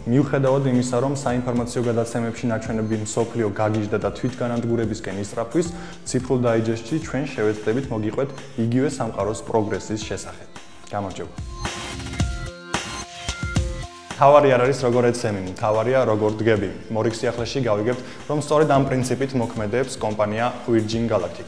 მიუხედავად იმისა, რომ საინფორმაციო გადაცემებში ნაჩვენები მსოფლიო გაგიჟდა და თვითგანადგურებისკენ ისწრაფვის, ციფრულ დაიჯესტში ჩვენ შევეცდებით მოგიყვეთ იგივე სამყაროს პროგრესის შესახებ. გამარჯობა. თავარი არ არის როგორ ეცემი, თავარია როგორ დგები. მორიგ სიახლეში გავიგებთ, რომ სწორედ ამ პრინციპით მოქმედებს კომპანია Virgin Galactic.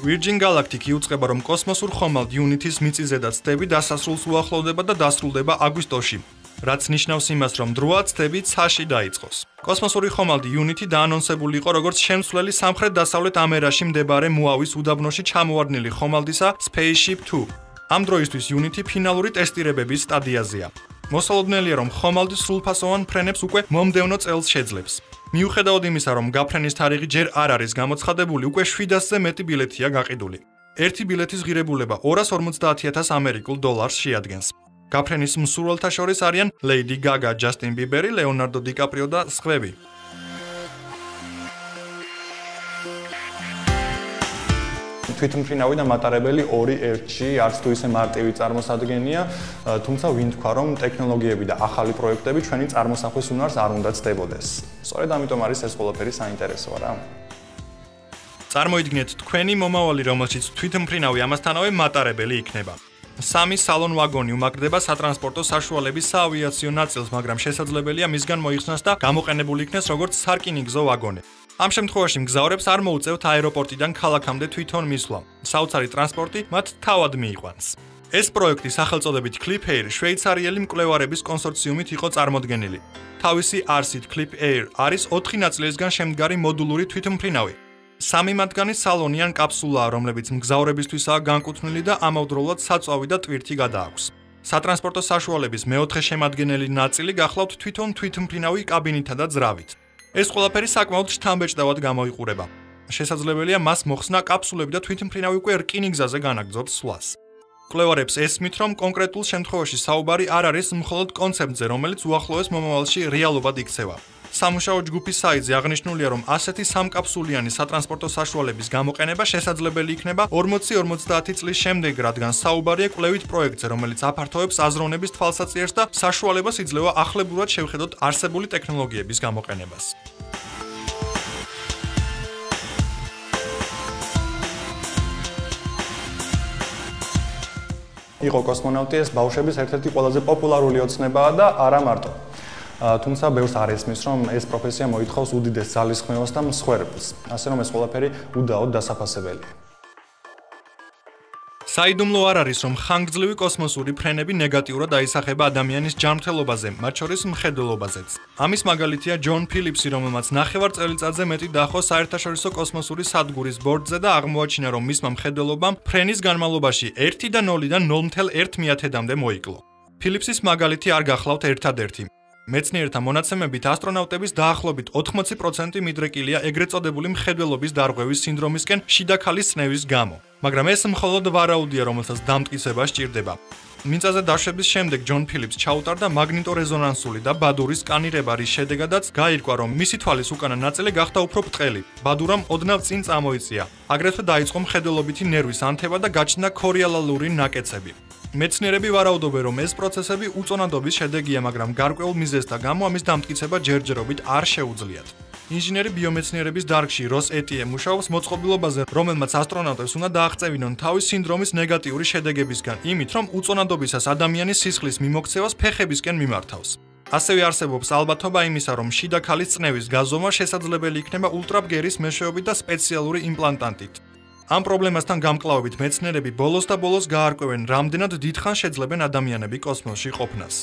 Virgin Galactic იუწყება, რომ კოსმოსურ ხომალდ Unity-ს მიწისზედა ცდები დასასრულს უახლოვდება და დასრულდება აგვისტოში, რაც ნიშნავს იმას, რომ დროა ცდები ცაში დაიწყოს. კოსმოსური ხომალდი Unity დაანონსებული იყო როგორც შემცვლელი სამხრეთ-დასავლეთ ამერაში მდებარე მოავის უდაბნოში ჩამოვარდნილი ხომალდისა Spaceship 2. ამ დროისთვის Unity ფინალური ტესტირებების სტადიაზეა. მოსალოდნელია, რომ ხომალდი სრულფასოვან ფრენებს უკვე მომდევნო წელს შეძლებს. მიუხედავად იმისა, რომ გაფრენის თარიღი ჯერ არ არის გამოცხადებული, უკვე 700-ზე მეტი ბილეთია გაყიდული. ერთი ბილეთის ღირებულება 250,000 ამერიკულ დოლარს შეადგენს. გაფრენის მსურველთა შორის არიან Lady Gaga, Justin Bieber, Leonardo DiCaprio და სხვები. თვითმფრინავი და მატარებელი ორი ერთში არც თუ ისე მარტივი წარმოსადგენია, თუმცა ვინ თქვა, რომ ტექნოლოგიები და ახალი პროექტები ჩვენი წარმოსახვის უნარს არ უნდა ცდებოდეს. სწორედ ამიტომ არის ეს ყველაფერი საინტერესო, რა. წარმოიდგინეთ თქვენი მომავალი, რომელშიც თვითმფრინავი ამასთანავე მატარებელი იქნება. 3 სალონ ვაგონი უმაგრდება სატრანსპორტო საშუალების საავიაციო ნაწილს, მაგრამ შესაძლებელია მისგან მოიხსნას და გამოყენებული იქნეს როგორც სარკინიგზო ვაგონი. ამ შემთხვევაში მგზავრებს არ მოუწევთ აეროპორტიდან ქალაქამდე თვითონ მისვლა. საოცარი ტრანსპორტი მათ თავად მიიყვანს. ეს პროექტი სახელწოდებით Clip Air შვეიცარიელი მკვლევარების კონსორციუმით იყო წარმოდგენილი. თავისი არსით Clip Air არის 4 ნაწილისგან შემდგარი მოდულური თვითმფრინავი. 3 მათგანი სალონიან კაფსულაა, რომლებიც მგზავრებისთვისაა განკუთვნილი და ამავდროულად საწვავი და ტვირთი გადააქვს. სატრანსპორტო საშუალების მეოთხე შემადგენელი ნაწილი გახლავთ თვითონ თვითმფრინავი კაბინითა და ძრავით. ეს ყველაფერი საკმაოდ შთამბეჭდავად გამოიყურება. შესაძლებელია მას მოხსნა კაფსულები და თვითმფრინავი უკვე რკინიგზაზე განაგრძობს სვლას. მკვლევარებს ესმით, რომ კონკრეტულ შემთხვევაში საუბარი არ არის მხოლოდ კონცეფტზე, რომელიც უახლოეს მომავალში რეალობად იქცევა. სამუშაო ჯგუფის საიტზე აღნიშნულია, რომ ასეთი სამკაფსულიანი სატრანსპორტო საშუალების გამოყენება შესაძლებელი იქნება 40-50 წლის შემდეგ, რადგან საუბარია კვლევით პროექტზე, რომელიც აფართოვებს აზროვნების თვალსაჩინოს და საშუალებას იძლევა ახლებურად შევხედოთ არსებული ტექნოლოგიების გამოყენებას. იყო კოსმონავტი ეს ბავშვების ერთ-ერთი ყველაზე პოპულარული ოცნებაა და არა მარტო. თუმცა ბევრს არ ესმის, რომ ეს პროფესია მოითხოვს უდიდეს ძალისხმევას და მსხვერპლს, ასე რომ ეს ყველაფერი უდაოდ დასაფასებელია. საიდუმლო არ არის, რომ ხანგრძლივი კოსმოსური ფრენები ნეგატიურად აისახება ადამიანის ჯანმრთელობაზე, მათ შორის მხედველობაზეც. ამის მაგალითია ჯონ ფილიპსი, რომელმაც 9 წელიწადზე მეტი დაჰყო საერთაშორისო კოსმოსური სადგურის ბორდზე და აღმოაჩინა, რომ მისმა მხედველობამ ფრენის განმავლობაში 1-დან 0-დან 0,1-მდე მოიკლო. ფილიპსის მაგალითი არ გახლავთ ერთადერთი. მეცნიერთა მონაცემებით ასტრონავტების დაახლოებით 80% მიდრეკილია ეგრეთ წოდებული მხედველობის დარღვევის სინდრომისკენ შიდა ქალის წნევის გამო. მაგრამ ეს მხოლოდ ვარაუდია, რომელსაც დამტკიცება სჭირდება. მიწაზე დაშვების შემდეგ ჯონ ფილიპს ჩაუტარდა მაგნიტორეზონანსული და ბადურის სკანირება, რის შედეგადაც გაირკვა, რომ მისი თვალის უკანა ნაწილი გახდა უფრო ბრტყელი. ბადურამ ოდნავ წინ წამოიწია. აგრეთვე დაიწყო მხედველობითი ნერვის ანთება და გაჩნდა ქორიალალური ნაკეცები. მეცნიერები ვარაუდობენ, რომ ეს პროცესები უწონადობის შედეგია, მაგრამ გარკვეულ მიზეზთა გამო ამის დამტკიცება ჯერჯერობით არ შეუძლიათ. ინჟინერი ბიომეცნიერების დარგში როს ეტიე მუშაობს მოწყობილობაზე, რომელმაც ასტრონავტებს უნდა დააღწევინონ თავის სინდრომის ნეგატიური შედეგებისგან, იმით, რომ უწონადობისას ადამიანის სისხლის მიმოქცევას ფეხებისკენ მიმართავს. ასევე არსებობს ალბათობა იმისა, რომ შიდა ქალის წნევის გაზომა შესაძლებელი იქნება ულტრაბგერის მეშვეობით და სპეციალური იმპლანტით. ამ პრობლემასთან გამკლავებით მეცნიერები ბოლოს და ბოლოს გაარკვევენ, რამდენად დიდხანს შეძლებენ ადამიანები კოსმოსში ყოფნას.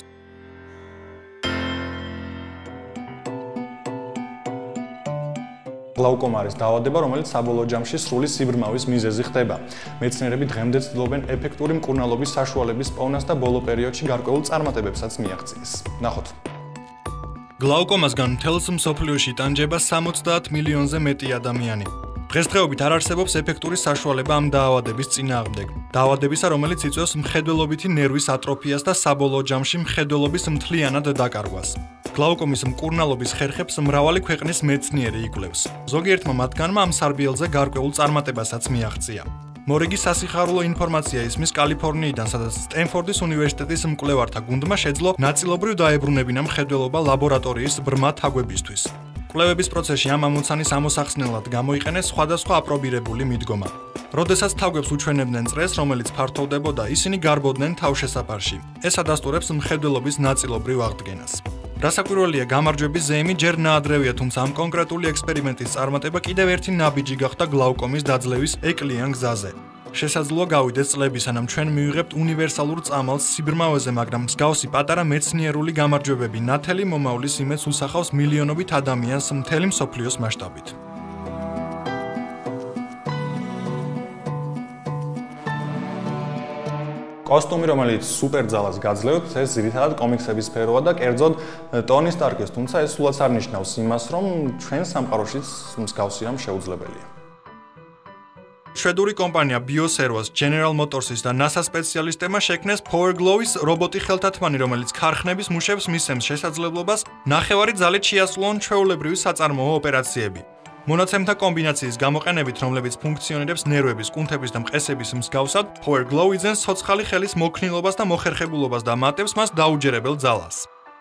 გლაუკომა არის დაავადება, რომელიც საბოლოო ჯამში სრული სიბრმავის მიზეზი ხდება. მეცნიერები დღემდე ცდილობენ ეფექტური მკურნალობის საშუალების პოვნას და ბოლო პერიოდში გარკვეულ წარმატებებსაც მიაღწიეს. ნახოთ. გლაუკომასგან მთელს მსოფლიოში ტანჯება 70 მილიონზე მეტი ადამიანი. დღესდღეობით არ არსებობს ეფექტური საშუალება ამ დაავადების წინააღმდეგ. დაავადებისა, რომელიც იწვევს მხედველობითი ნერვის ატროფიას და საბოლოო ჯამში მხედველობის მთლიანად დაკარგვას. გლაუკომის მკურნალობის ხერხებს მრავალი ქვეყნის მეცნიერი იკვლევს. ზოგიერთმა მათგანმა ამ სარბიელზე გარკვეულ წარმატებასაც მიაღწია. მორიგი სასიხარულო ინფორმაცია ისმის კალიფორნიიდან, სადაც სტენფორდის უნივერსიტეტის მკვლევართა გუნდმა შეძლო ნაწილობრივ დაებრუნებინა მხედველობა ლაბორატორიის ბრმა თაგვებისთვის. კვლევების პროცესში ამ ამოცანის ამოსახსნელად გამოიყენეს სხვადასხვა აპრობირებული მიდგომა. როდესაც თაგვებს უჩვენებდნენ წრეს, რომელიც ფართოვდებოდა, ისინი გარბოდნენ თავშესაფარში. ეს ადასტურებს მხედველობის ნაწილობრივ აღდგენას. რასაკვირველია, გამარჯვების ზეიმი ჯერ ნაადრევია, თუმცა ამ კონკრეტული ექსპერიმენტის წარმატება კიდევ ერთი ნაბიჯი გახდა გლაუკომის დაძლევის ეკლიან გზაზე. შესაძლოა გავიდეს წლები, სანამ ჩვენ მივიღებთ უნივერსალურ წამალს სიბრმავეზე, მაგრამ მსგავსი პატარა მეცნიერული გამარჯვებები ნათელი მომავლის იმედს უსახავს მილიონობით ადამიანს მთელი მსოფლიოს მასშტაბით. კოსტუმი, რომელიც სუპერ ძალას გაძლევთ, ეს ძირითადად კომიქსების სფეროა და კერძოდ ტონი სტარკის, თუმცა ეს სულაც არ ნიშნავს იმას, რომ ჩვენ სამყაროშიც მსგავსი რამ შეუძლებელია. შვედური კომპანია BioServos, General Motors-ის და NASA სპეციალისტებმა შექმნეს Power Glow-ის რობოტი ხელთათმანი, რომელიც ქარხნების მუშებს მისცემს შესაძლებლობას ნახევარი ძალით შეასრულონ ჩვეულებრივი საწარმოო ოპერაციები. მონაცემთა კომბინაციის გამოყენებით, რომლებიც ფუნქციონირებს ნერვების, კუნთების და მყესების მსგავსად, Power Glow იძენს ცოცხალი ხელის მოქნილობას და მოხერხებულობას და ამატებს მას დაუჯერებელ ძალას.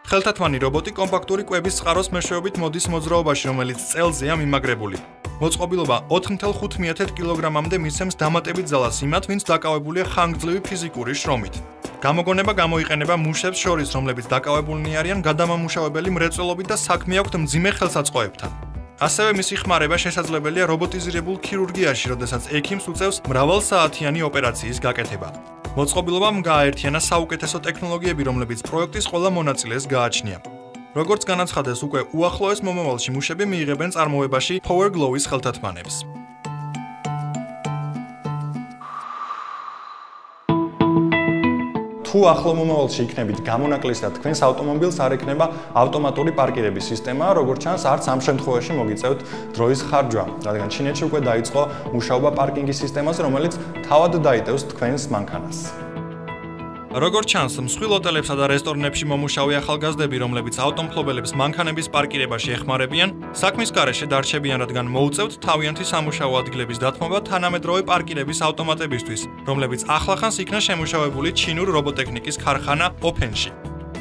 ხელთათმანი რობოტი კომპაქტური კვების წყაროს მეშვეობით მოდის მოძრაობაში, რომელიც წელზეა მიმაგრებული. მოწყობილობა 4.5 კილოგრამამდე მისცემს დამატებით ძალას იმათ, ვინც დაკავებულია ხანგრძლივი ფიზიკური შრომით. გამოგონება გამოიყენება მუშებს შორის, რომლებიც დაკავებულნი არიან გადამამუშავებელი მრეწველობით და საქმე აქვთ მძიმე ხელსაწყოებთან. ასევე მისი ხმარება შესაძლებელია რობოტიზირებულ ქირურგიაში, როდესაც ექიმს უწევს მრავალსაათიანი ოპერაციის გაკეთება. მოწყობილობამ გააერთიანა საუკეთესო ტექნოლოგიები, რომლებიც პროექტის ყველა მონაწილეს გააჩნია. როგორც განაცხადეს, უკვე უახლოეს მომავალში მუშები მიიღებენ წარმოებაში Power Glow-ის ხელთათმანებს. თუ ახლო მომავალში იქნებით გამონაკლისად, თქვენს ავტომობილს არ ექნება ავტომატური პარკირების სისტემა, როგორც ჩანს, არც ამ შემთხვევაში მოგიწევთ დროის ხარჯვა, რადგან ჩინეთში უკვე დაიწყო მუშაობა პარკინგის სისტემაზე, რომელიც თავად დაიტევს თქვენს მანქანას. როგორც ჩანს, მსხვილ ოტელებსა და რესტორნებში მომუშავე ახალგაზრდები, რომლებიც ავტომფლობელებს მანქანების პარკირებაში ეხმარებიან, საქმის გარეშე დარჩებიან, რადგან მოუწევთ თავიანთი სამუშაო ადგილების დათმობა თანამედროვე პარკირების ავტომატებისთვის, რომლებიც ახლახანს იქნა შემუშავებული ჩინურ რობოტექნიკის ქარხანა ოფენში.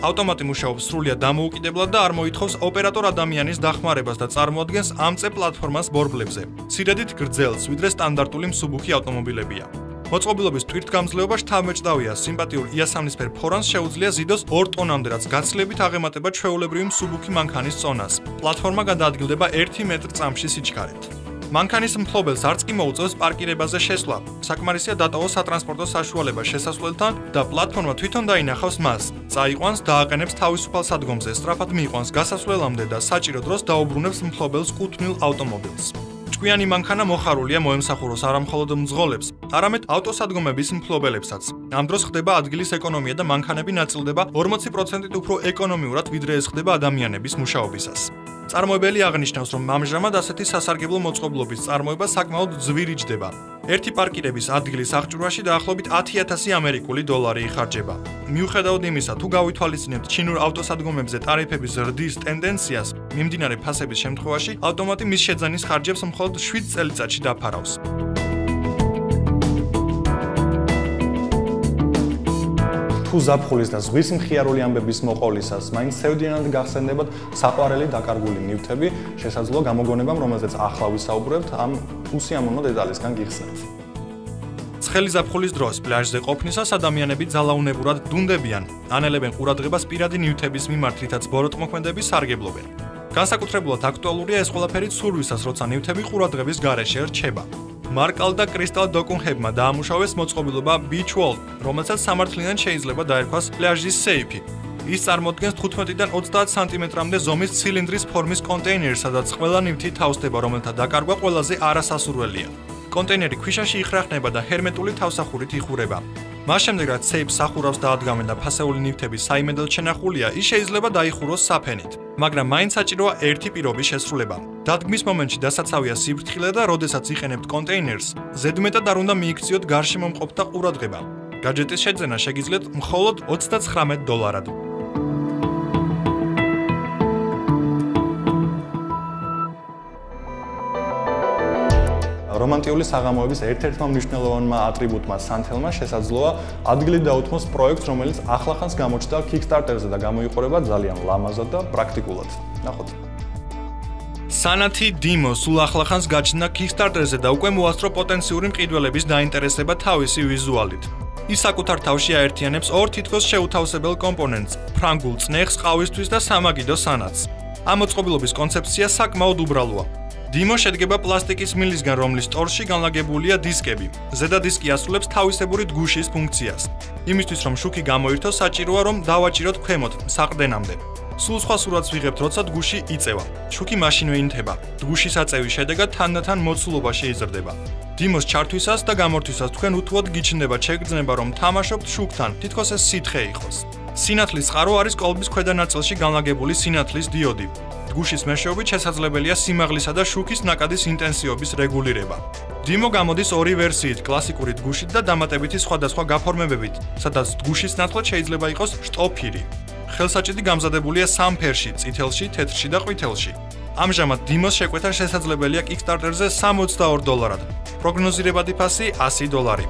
ავტომატი მუშაობს სრულიად დამოუკიდებლად და არ მოითხოვს ოპერატორ ადამიანის დახმარებას და წარმოადგენს ამწე პლატფორმას ბორბლებზე. მცირედით გრძელს, ვიდრე სტანდარტული მსუბუქი ავტომობილებია. მოწყობილობის ტვირთგამძლეობა შთამბეჭდავია, სიმპათიურ იასამნისფერ ფორანს შეუძლია ზიდოს 2 ტონამდე, რაც გაცილებით აღემატება ჩვეულებრივი მსუბუქი მანქანის წონას. პლატფორმა გადაადგილდება 1 მეტრ წამში სიჩქარით. მანქანის მფლობელს არც კი მოუწევს პარკირებაზე შესვლა. საკმარისია დატოვოს სატრანსპორტო საშუალება შესასვლელთან და პლატფორმა თვითონ დაინახავს მას. წაიყვანს, დააყენებს თავისუფალ სადგომზე, სწრაფად მიიყვანს გასასვლელამდე და საჭირო დროს დაუბრუნებს მფლობელს კუთვნილ ავტომობილს. ჭკვიანი მანქანა მოხარულია მოემსახუროს არამხოლოდ მძღოლებს, არამედ ავტოსადგომების მფლობელებსაც. ამ დროს ხდება ადგილის ეკონომია და მანქანები ნაწილდება 40%-ით უფრო ეკონომიურად, ვიდრე ეს ხდება ადამიანების მუშაობისას. წარმოებელი აღნიშნავს, რომ ამჟამად ასეთი სასარგებლო მოწყობილობის წარმოება საკმაოდ ძვირი ჯდება. ერთი პარკირების ადგილის აღჭურვაში დაახლოებით 10,000 ამერიკული დოლარი იხარჯება. მიუხედავად იმისა, თუ გავითვალისწინებთ ჩინურ ავტოსადგომებზე ტარიფების ზრდის ტენდენციას, მიმდინარე ფასების შემთხვევაში ავტომატი მის შეძენის ხარჯებს მხოლოდ 7 წელიწადში დაფარავს. თუ ზაფხულის და ზღვის მხიარული ამბების მოყოლისას მაინც ცევდიანად გახსენდებათ საყვარელი დაკარგული ნივთები, შესაძლოა გამოგონებამ, რომელზეც ახლა ვისაუბრებთ, ამ უსიამოვნო დეტალისგან გიხსნათ. ცხელი ზაფხულის დროს პლაჟზე ყოფნისას ადამიანები ძალაუნებურად დუნდებიან, ანელებენ ყურადღებას პირადი ნივთების მიმართ, რითაც ბოროტმოქმედები სარგებლობენ. განსაკუთრებულად აქტუალურია ეს ყველაფერი ცურვისას, როცა ნივთები ყურადღების გარეშე რჩება. მარკალ და კრისტალ დოკუნჰებმა დაამუშავეს მოწყობილობა Beach Wall, რომელსაც სამართლიდან შეიძლება დაერქვას პლაჟის სეიფი. ის წარმოადგენს 15-დან 30 სანტიმეტრამდე ზომის ცილინდრის ფორმის კონტეინერს, სადაც ყველა ნივთი თავსდება, რომელთა დაკარგვა ყველაზე არასასურველია. კონტეინერი ქვიშაში იხრახნება და ჰერმეტული თავსახურით იხურება. მას შემდეგ, რაც სეიფს სახურავს დაადგამენ და ფასეული ნივთები საიმედოდ შენახულია, ის შეიძლება დაიხუროს საფენით. მაგრამ მაინც საჭიროა ერთი პირობის შესრულება. დადგმის მომენტში დასაცავია სიფრთხილე და როდესაც იყენებთ კონტეინერს, ზედმეტად არ უნდა მიიქციოთ გარშემო მყოფთა ყურადღება. გაჯეტის შეძენა შეგიძლიათ მხოლოდ $39. რომანტიული საღამოების ერთ-ერთმა მნიშვნელოვანმა ატრიბუტმა სანთელმა შესაძლოა ადგილი დაუთმოს პროექტს, რომელიც ახლახანს გამოჩნდა Kickstarter-ზე და გამოიყურება ძალიან ლამაზად და პრაქტიკულად. ნახოთ. სანათი დიმო სულ ახლახანს გაჩნდა Kickstarter-ზე და უკვე მოასწრო პოტენციური მყიდველების დაინტერესება თავისი ვიზუალით. ის საკუთარ თავში აერთიანებს ორ თითქოს შეუთავსებელ კომპონენტს: ფრანგულ წნეხს, ყავისთვის და სამაგიდო სანათს. ამ მოწყობილობის კონცეფცია საკმაოდ უბრალოა. დიმო შედგება პლასტიკის მილისგან, რომლის ტორში განლაგებულია დისკები. ზედა დისკი ასრულებს თავისებური დგუშის ფუნქციას. იმისთვის, რომ შუქი გამოირთოს, საჭიროა, რომ დავაჭიროთ ქვემოთ, საყრდენამდე. სულ სხვა სურათს ვიღებთ, როცა დგუში იწევა. შუქი მაშინვე ინთება. დგუშის აწევის შედეგად თანდათან მოცულობა შეიზრდება. დიმოს ჩართვისას და გამორთვისას თქვენ უთუოდ გიჩნდება შეგრძნება, რომ თამაშობთ შუქთან, თითქოს ეს სითხე იყოს. სინათლის წყარო არის კოლბის ქვედა ნაწილში განლაგებული სინათლის დიოდი. დგუშის მეშვეობით შესაძლებელია სიმაღლისა და შუქის ნაკადის ინტენსივობის რეგულირება. დიმო გამოდის ორი ვერსიით: კლასიკური დგუშით და დამატებითი სხვადასხვა გაფორმებებით, სადაც დგუშის ნაცვლად შეიძლება იყოს შტოფირი. ხელსაჭიდი გამზადებულია სამ ფერში: წითელში, თეთრში და ყვითელში. ამჟამად დიმოს შეკვეთა შესაძლებელია Kickstarter-ზე $62. პროგნოზირებადი ფასი $100.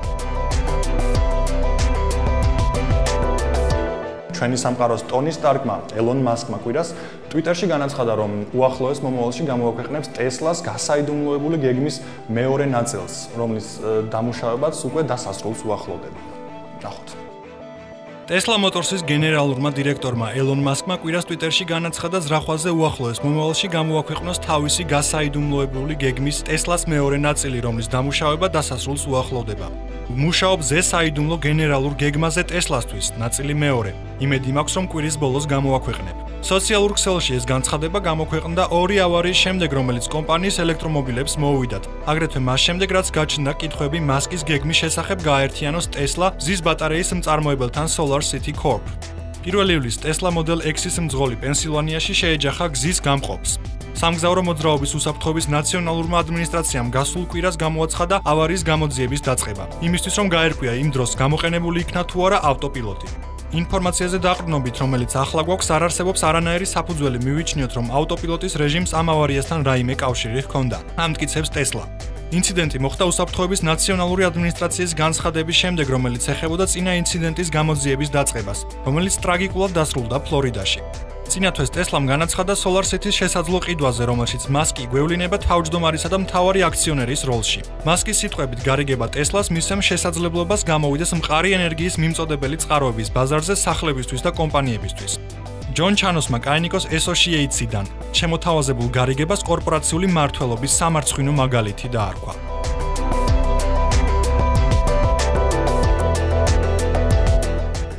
ჩვენი სამყაროს ტონი სტარკმა, ელონ მასკმა კვირას Twitter-ში განაცხადა, რომ უახლოეს მომავალში გამოაქვეყნებს Tesla-ს გასაიდუმლოებული გეგმის მეორე ნაწილს, რომლის დამუშავებაც უკვე დასასრულს უახლოვდება. ნახოთ. Tesla Motors-ის გენერალურმა დირექტორმა ელონ მასკმა კვირას Twitter-ში განაცხადა, ზრახვაზე უახლოეს მომავალში გამოაქვეყნოს თავისი გასაიდუმლოებული გეგმის Tesla-ს მეორე ნაწილი, რომლის დამუშავება დასასრულს უახლოვდება. მუშაობ ზესაიდუმლო გენერალურ გეგმაზე Tesla-სთვის, ნაწილი მეორე. იმედი მაქვს, რომ კვირის ბოლოს გამოაქვეყნებ. სოციალურ ქსელში ეს განცხადება გამოქვეყნდა ორი ავარიის შემდეგ, რომელიც კომპანიის ელექტრომობილებს მოუვიდათ. აგრეთვე მას შემდეგ, რაც გაჩნდა კითხვები მასკის გეგმის შესახებ გააერთიანოს Tesla მზის ბატარეის მწარმოებელთან Solar City Corp. 1 ივლისს Tesla Model X-ის მძღოლი პენსილვანიაში შეეჯახა გზის გამყოფს. სამგზავრო მოძრაობის უსაფრთხოების ნაციონალურმა ადმინისტრაციამ გასულ კვირას გამოაცხადა ავარიის გამოძიების დაწყება. იმისთვის, რომ გაერკვია იმ დროს გამოყენებული იქნა თუ არა ავტოპილოტი. ინფორმაციაზე დაყრდნობით, რომელიც ახლა გვაქვს, არ არსებობს არანაირი საფუძველი მივიჩნიოთ, რომ ავტოპილოტის რეჟიმს ამ ავარიასთან რაიმე კავშირი ჰქონდა. ამტკიცებს Tesla. ინციდენტი მოხდა უსაფრთხოების ნაციონალური ადმინისტრაციის განცხადების შემდეგ, რომელიც ეხებოდა წინა ინციდენტის გამოძიების დაწყებას, რომელიც ტრაგიკულად დასრულდა ფლორიდაში. წინა თვეს Tesla-მ განაცხადა Solar City-ს შესაძლო ყიდვაზე, რომელშიც მასკი გვევლინება თავმჯდომარისა და მთავარი აქციონერის როლში. მასკის სიტყვებით გარიგება Tesla-ს მისცემს შესაძლებლობას გამოვიდეს მყარი ენერგიის მიმწოდებელი წყაროების ბაზარზე სახლებისთვის და კომპანიებისთვის. ჯონ ჩანოსმა კაინიკოს Associates-დან შემოთავაზებულ გარიგებას კორპორაციული მმართველობის სამარცხვინო მაგალითი დაარქვა.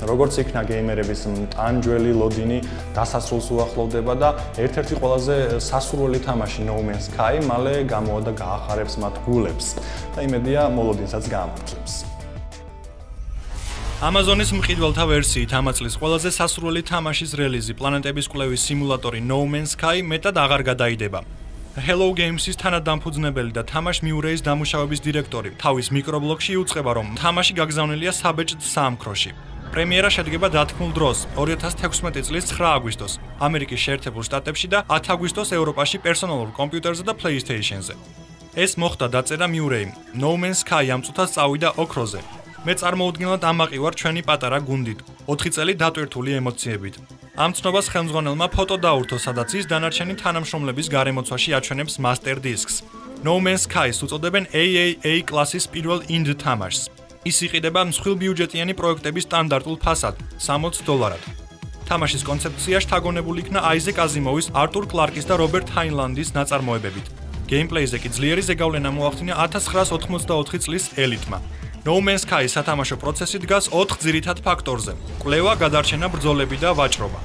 როგორც იქნა გეიმერების მტანჯველი ლოდინი დასასრულს უახლოვდება და ერთ-ერთი ყველაზე სასურველი თამაში No Man's Sky მალე გამოვა და გაახარებს მათ გულებს და იმედია მოლოდინსაც გაამართლებს. Amazon-ის მყიდველთა ვერსიით ამ წლის ყველაზე სასურველი თამაშის რელიზი პლანეტების კვლევის სიმულატორი No Man's Sky მეტად აღარ გადაიდება. Hello Games-ის თანადამფუძნებელი და თამაშ Miuray-ის დამუშავების დირექტორი თავის მიკრობლოგში იუწყება, რომ თამაში გაგზავნილია საბეჭდ საამქროში. პრემიერა შედგება დათქმულ დროს 2016 წლის 9 აგვისტოს ამერიკის შეერთებულ შტატებში და 10 აგვისტოს ევროპაში პერსონალურ კომპიუტერზე და PlayStation-ზე. ეს მოხდა დაწერა Miuray-მ. No Man's Sky ამ წუთას წავიდა ოქროზე. მე წარმოუდგენლად ამაყი ვარ ჩვენი პატარა გუნდით, 4 წელი დატვირთული ემოციებით. ამ ცნობას ხელმძღვანელმა ფოტო დაურთო, სადაც ის დანარჩენი თანამშრომლების გარემოცვაში აჩვენებს Master Discs. No Man's Sky-ს უწოდებენ AAA კლასის პირველ ინდ თამაშს. ის იყიდება მსხვილბიუჯეტიანი პროექტების სტანდარტულ ფასად, $60. თამაშის კონცეფცია შთაგონებული იქნა აიზეკ აზიმოვის, არტურ კლარკის და რობერტ ჰაინლანდის ნაწარმოებებით. გეიმპლეიზე კი ძლიერი ზეგავლენა მოახდინა 1984 წლის ელიტმა. No Man's Sky სათამაშო პროცესი დგას 4 ძირითად ფაქტორზე: კვლევა, გადარჩენა, ბრძოლები და ვაჭრობა.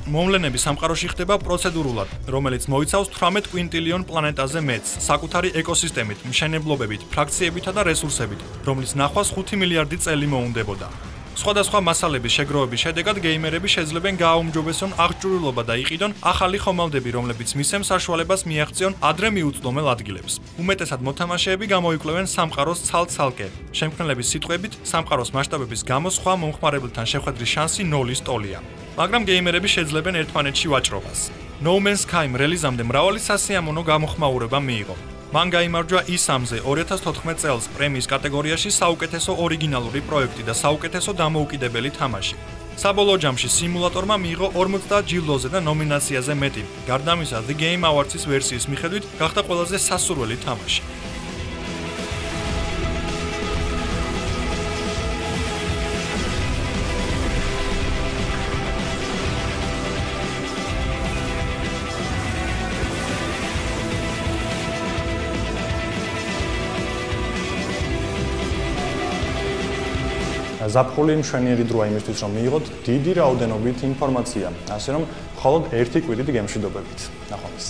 მომლენები სამყაროში ხდება პროცედურულად, რომელიც მოიცავს 18 კვინტილიონ პლანეტაზე მეტს, საკუთარი ეკოსისტემით, მშენებლობებით, ფრაქციებითა და რესურსებით, რომლის ნახვას 5 მილიარდი წელი მოუნდებოდა. სხვადასხვა მასალების შეგროვების შედეგად გეიმერები შეძლებენ გააუმჯობესონ აღჭურვილობა და იყიდონ ახალი ხომალდები, რომლებიც მისცემს საშუალებას მიაღწიონ ადრე მიუწვდომელ ადგილებს. უმეტესად მოთამაშეები გამოიკვლევენ სამყაროს ცალ-ცალკე. შემქმნელების სიტყვებით, სამყაროს მასშტაბების გამო სხვა მომხმარებელთან შეხვედრის შანსი 0-ის ტოლია. მაგრამ გეიმერები შეძლებენ ერთმანეთში ვაჭრობას. No Man's Sky რელიზამდე მრავალი სასიამოვნო გამოხმაურება მიიღო. მან გაიმარჯვა I3-ზე 2014 წელს პრემიის კატეგორიაში საუკეთესო ორიგინალური პროექტი და საუკეთესო დამოუკიდებელი თამაში. საბოლოო ჯამში სიმულატორმა მიიღო 50 ჯილდოზე და ნომინაციაზე მეტი. გარდა ამისა, The Game Awards-ის ვერსიის მიხედვით გახდა ყველაზე სასურველი თამაში. ზაფხული მშვენიერი დროა იმისთვის, რომ მიიღოთ დიდი რაოდენობით ინფორმაცია, ასე რომ მხოლოდ ერთი კვირით გემშვიდობებით. ნახვამდის.